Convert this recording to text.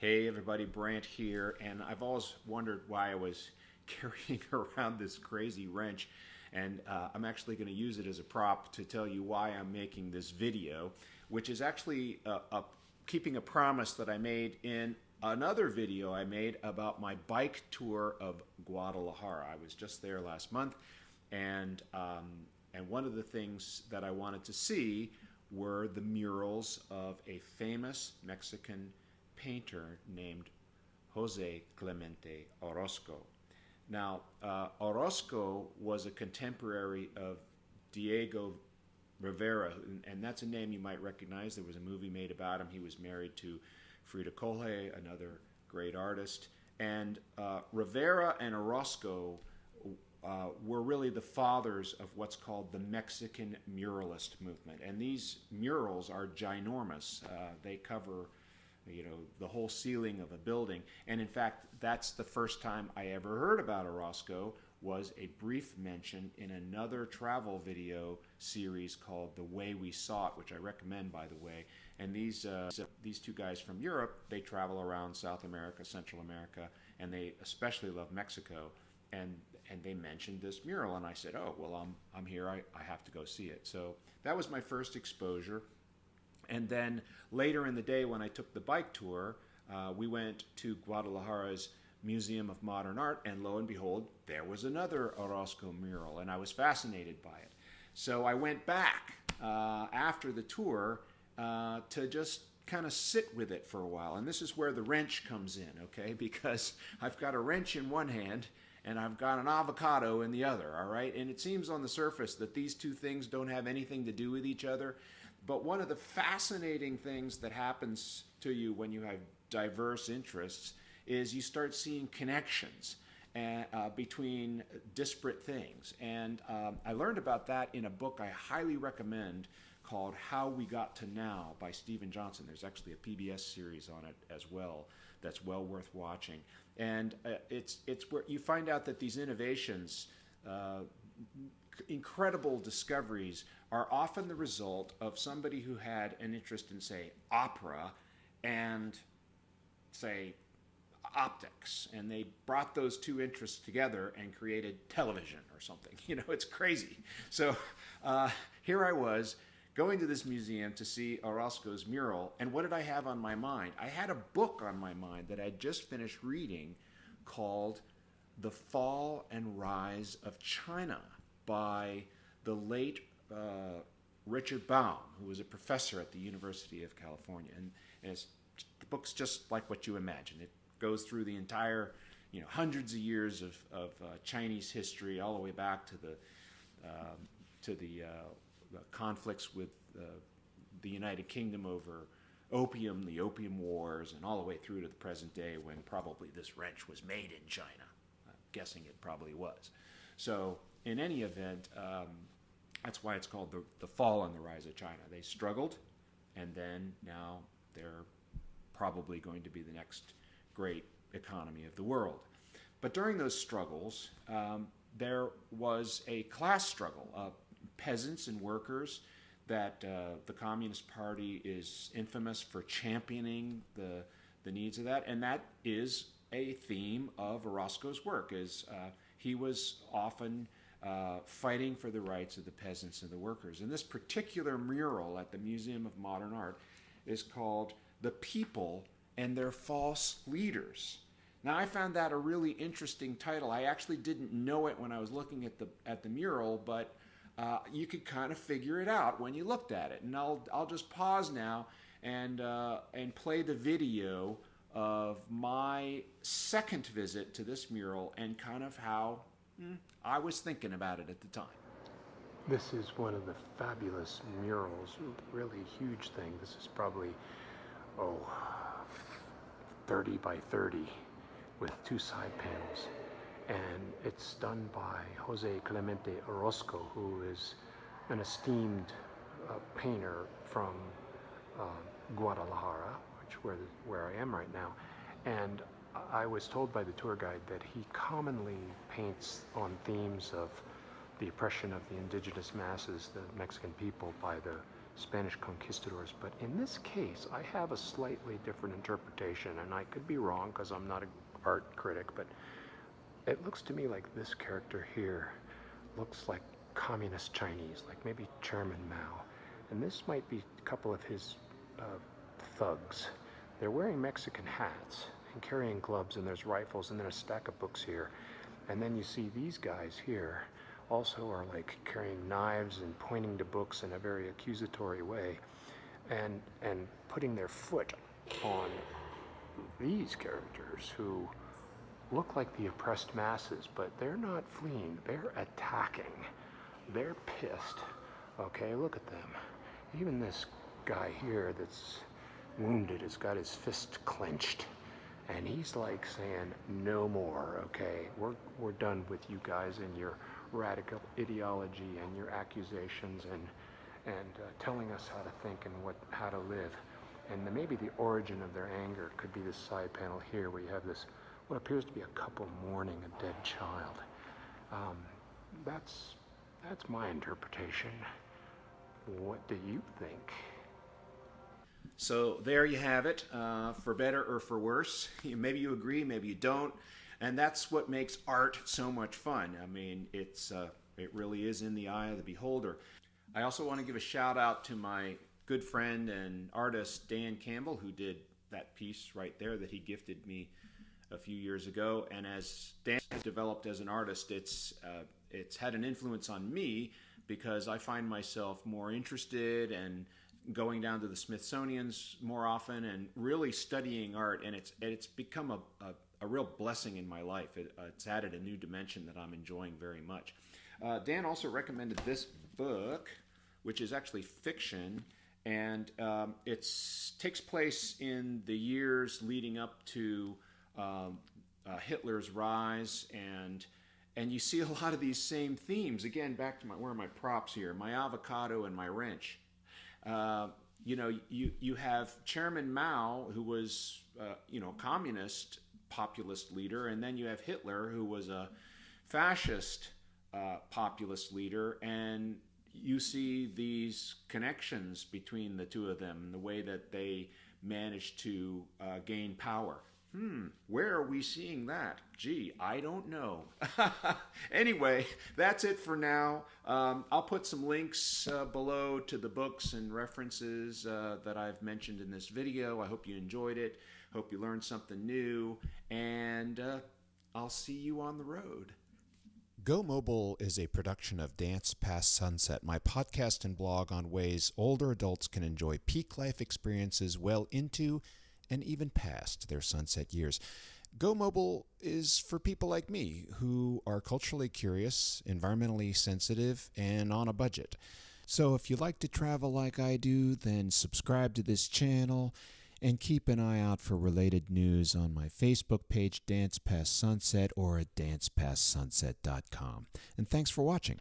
Hey everybody, Brant here, and I've always wondered why I was carrying around this crazy wrench, and I'm actually going to use it as a prop to tell you why I'm making this video, which is actually keeping a promise that I made in another video I made about my bike tour of Guadalajara. I was just there last month, and one of the things that I wanted to see were the murals of a famous Mexican painter named José Clemente Orozco. Now, Orozco was a contemporary of Diego Rivera, and that's a name you might recognize. There was a movie made about him. He was married to Frida, another great artist. And Rivera and Orozco were really the fathers of what's called the Mexican muralist movement. And these murals are ginormous. They cover the whole ceiling of a building. And in fact, that's the first time I ever heard about Orozco, was a brief mention in another travel video series called The Way We Saw It, which I recommend, by the way. And these two guys from Europe, they travel around South America, Central America, and they especially love Mexico. And they mentioned this mural, and I said, oh, well, I'm here, I have to go see it. So that was my first exposure. And then later in the day, when I took the bike tour, we went to Guadalajara's Museum of Modern Art, and lo and behold, there was another Orozco mural, and I was fascinated by it. So I went back after the tour to just kind of sit with it for a while. And this is where the wrench comes in, okay? Because I've got a wrench in one hand, and I've got an avocado in the other, all right? And it seems on the surface that these two things don't have anything to do with each other. But one of the fascinating things that happens to you when you have diverse interests is you start seeing connections between disparate things. And I learned about that in a book I highly recommend called How We Got to Now by Stephen Johnson. There's actually a PBS series on it as well that's well worth watching. And it's where you find out that these innovations, incredible discoveries, are often the result of somebody who had an interest in, say, opera and, say, optics, and they brought those two interests together and created television or something. It's crazy. So here I was going to this museum to see Orozco's mural, and what did I have on my mind? I had a book on my mind that I'd just finished reading called The Fall and Rise of China by the late Richard Baum, who was a professor at the University of California. And the book's just like what you imagine. It goes through the entire, hundreds of years of Chinese history, all the way back to the conflicts with the United Kingdom over opium, the Opium Wars, and all the way through to the present day when probably this wrench was made in China. I'm guessing it probably was. So in any event, that's why it's called the Fall and the Rise of China. They struggled, and then now they're probably going to be the next great economy of the world. But during those struggles, there was a class struggle. Peasants and workers that the Communist Party is infamous for championing the needs of that, and that is a theme of Orozco's work. He was often fighting for the rights of the peasants and the workers. And this particular mural at the Museum of Modern Art is called The People and Their False Leaders. Now, I found that a really interesting title. I actually didn't know it when I was looking at the mural, but you could kind of figure it out when you looked at it. And I'll just pause now and play the video of my second visit to this mural and kind of how I was thinking about it at the time. This is one of the fabulous murals, really huge thing. This is probably, 30 by 30 with two side panels. And it's done by José Clemente Orozco, who is an esteemed painter from Guadalajara, where I am right now. And I was told by the tour guide that he commonly paints on themes of the oppression of the indigenous masses, the Mexican people, by the Spanish conquistadors. But in this case, I have a slightly different interpretation, and I could be wrong because I'm not an art critic, but it looks to me like this character here looks like communist Chinese, like maybe Chairman Mao. And this might be a couple of his thugs. They're wearing Mexican hats and carrying gloves, and there's rifles, and then a stack of books here. And then you see these guys here also are like carrying knives and pointing to books in a very accusatory way, and putting their foot on these characters who look like the oppressed masses, but they're not fleeing, they're attacking. They're pissed. Okay, look at them. Even this guy here that's wounded has got his fist clenched, and he's like saying, no more, okay? We're done with you guys and your radical ideology and your accusations and telling us how to think and how to live. And maybe the origin of their anger could be this side panel here, where you have this, what appears to be a couple mourning a dead child. That's my interpretation. What do you think? So there you have it, for better or for worse. Maybe you agree, maybe you don't. And that's what makes art so much fun. I mean, it really is in the eye of the beholder. I also want to give a shout out to my good friend and artist, Dan Campbell, who did that piece right there that he gifted me a few years ago. And as Dan has developed as an artist, it's had an influence on me, because I find myself more interested and going down to the Smithsonian's more often and really studying art, and it's become a real blessing in my life. It's added a new dimension that I'm enjoying very much. Dan also recommended this book, which is actually fiction, and it takes place in the years leading up to Hitler's rise, and you see a lot of these same themes. Again, back to where are my props here? My avocado and my wrench. You have Chairman Mao, who was, communist populist leader, and then you have Hitler, who was a fascist populist leader, and you see these connections between the two of them, the way that they managed to gain power. Where are we seeing that? Gee, I don't know. Anyway, that's it for now. I'll put some links below to the books and references that I've mentioned in this video. I hope you enjoyed it. Hope you learned something new. And I'll see you on the road. Go Mobile is a production of Dance Past Sunset, my podcast and blog on ways older adults can enjoy peak life experiences well into and even past their sunset years. Go Mobile is for people like me who are culturally curious, environmentally sensitive, and on a budget. So if you like to travel like I do, then subscribe to this channel and keep an eye out for related news on my Facebook page, Dance Past Sunset, or at dancepastsunset.com. And thanks for watching.